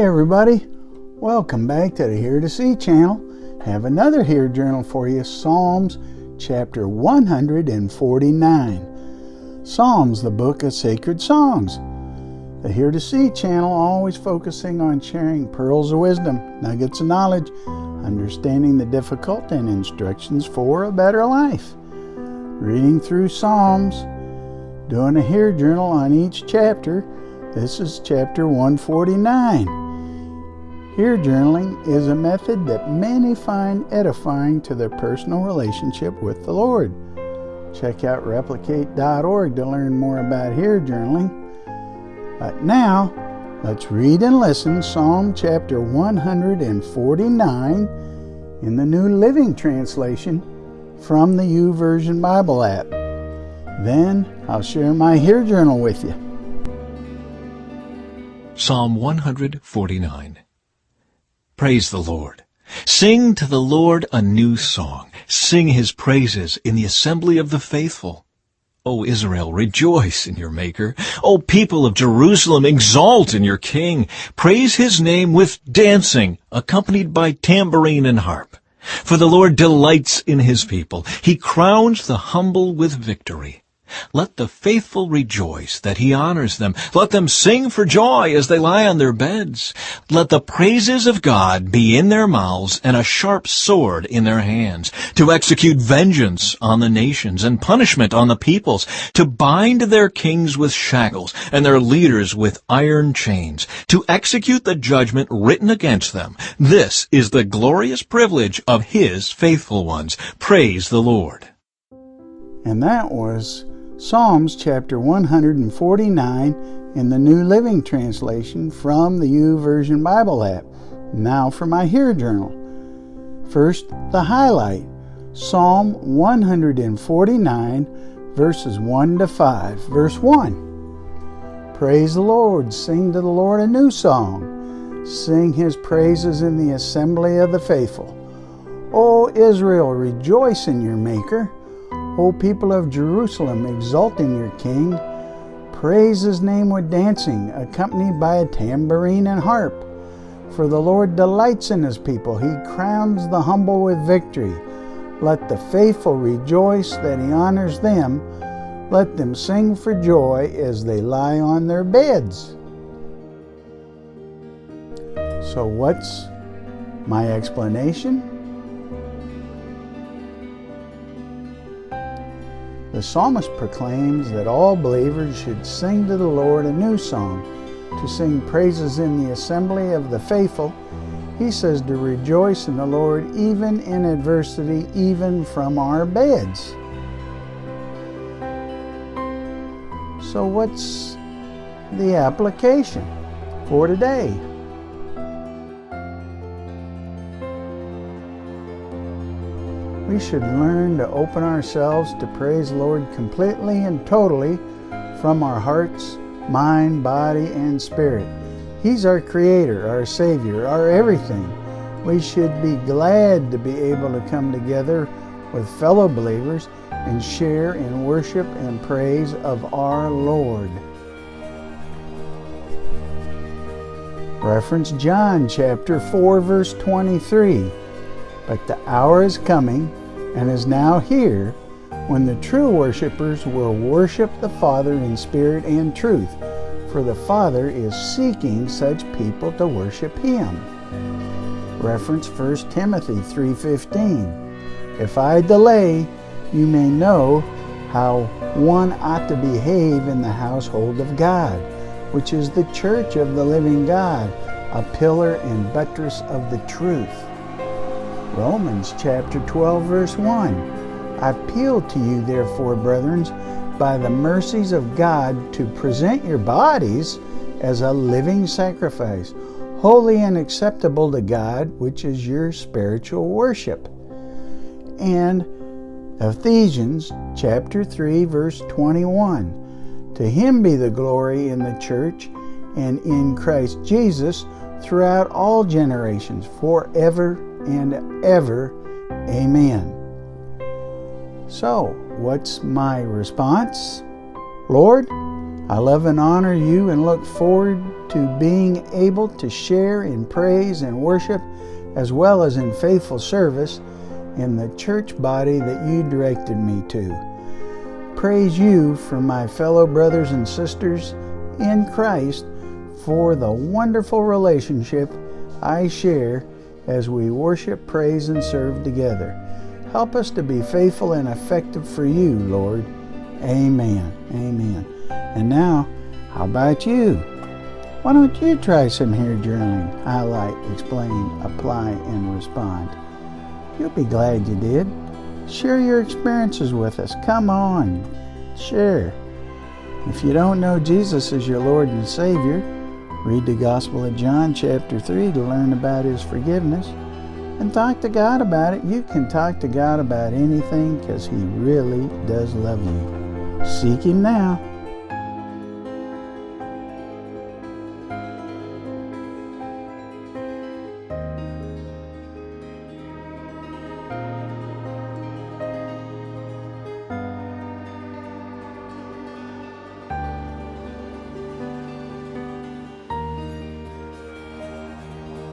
everybody, welcome back to the Here to See channel. Have another Here journal for you, Psalms chapter 149. Psalms, the book of sacred songs. The Here to See channel always focusing on sharing pearls of wisdom, nuggets of knowledge, understanding the difficult, and instructions for a better life. Reading through Psalms, doing a Here journal on each chapter. This is chapter 149. Here journaling is a method that many find edifying to their personal relationship with the Lord. Check out replicate.org to learn more about here journaling. But now, let's read and listen Psalm chapter 149 in the New Living Translation from the YouVersion Bible app. Then I'll share my here journal with you. Psalm 149. Praise the Lord. Sing to the Lord a new song. Sing his praises in the assembly of the faithful. O Israel, rejoice in your Maker. O people of Jerusalem, exult in your King. Praise his name with dancing, accompanied by tambourine and harp. For the Lord delights in his people. He crowns the humble with victory. Let the faithful rejoice that he honors them. Let them sing for joy as they lie on their beds. Let the praises of God be in their mouths and a sharp sword in their hands, to execute vengeance on the nations and punishment on the peoples, to bind their kings with shackles and their leaders with iron chains, to execute the judgment written against them. This is the glorious privilege of his faithful ones. Praise the Lord. And that was Psalms chapter 149 in the New Living Translation from the YouVersion Bible app. Now for my here journal. First, the highlight, Psalm 149, verses 1 to 5. Verse 1. Praise the Lord, sing to the Lord a new song. Sing his praises in the assembly of the faithful. O Israel, rejoice in your Maker. O people of Jerusalem, exult in your King. Praise his name with dancing, accompanied by a tambourine and harp. For the Lord delights in his people. He crowns the humble with victory. Let the faithful rejoice that he honors them. Let them sing for joy as they lie on their beds. So what's my explanation? The psalmist proclaims that all believers should sing to the Lord a new song, to sing praises in the assembly of the faithful. He says to rejoice in the Lord even in adversity, even from our beds. So what's the application for today? We should learn to open ourselves to praise the Lord completely and totally from our hearts, mind, body, and spirit. He's our Creator, our Savior, our everything. We should be glad to be able to come together with fellow believers and share in worship and praise of our Lord. Reference John chapter 4, verse 23. But the hour is coming, and is now here, when the true worshipers will worship the Father in spirit and truth, for the Father is seeking such people to worship him. Reference 1 Timothy 3:15. If I delay, you may know how one ought to behave in the household of God, which is the church of the living God, a pillar and buttress of the truth. Romans chapter 12, verse 1. I appeal to you, therefore, brethren, by the mercies of God, to present your bodies as a living sacrifice, holy and acceptable to God, which is your spiritual worship. And Ephesians chapter 3, verse 21. To him be the glory in the church and in Christ Jesus throughout all generations, forever and ever. Amen. So, what's my response? Lord, I love and honor you and look forward to being able to share in praise and worship as well as in faithful service in the church body that you directed me to. Praise you for my fellow brothers and sisters in Christ for the wonderful relationship I share as we worship, praise, and serve together. Help us to be faithful and effective for you, Lord. Amen. Amen. And now, how about you? Why don't you try some here journaling? Highlight, explain, apply, and respond. You'll be glad you did. Share your experiences with us. Come on, share. If you don't know Jesus as your Lord and Savior, read the Gospel of John chapter 3 to learn about His forgiveness and talk to God about it. You can talk to God about anything because He really does love you. Seek Him now.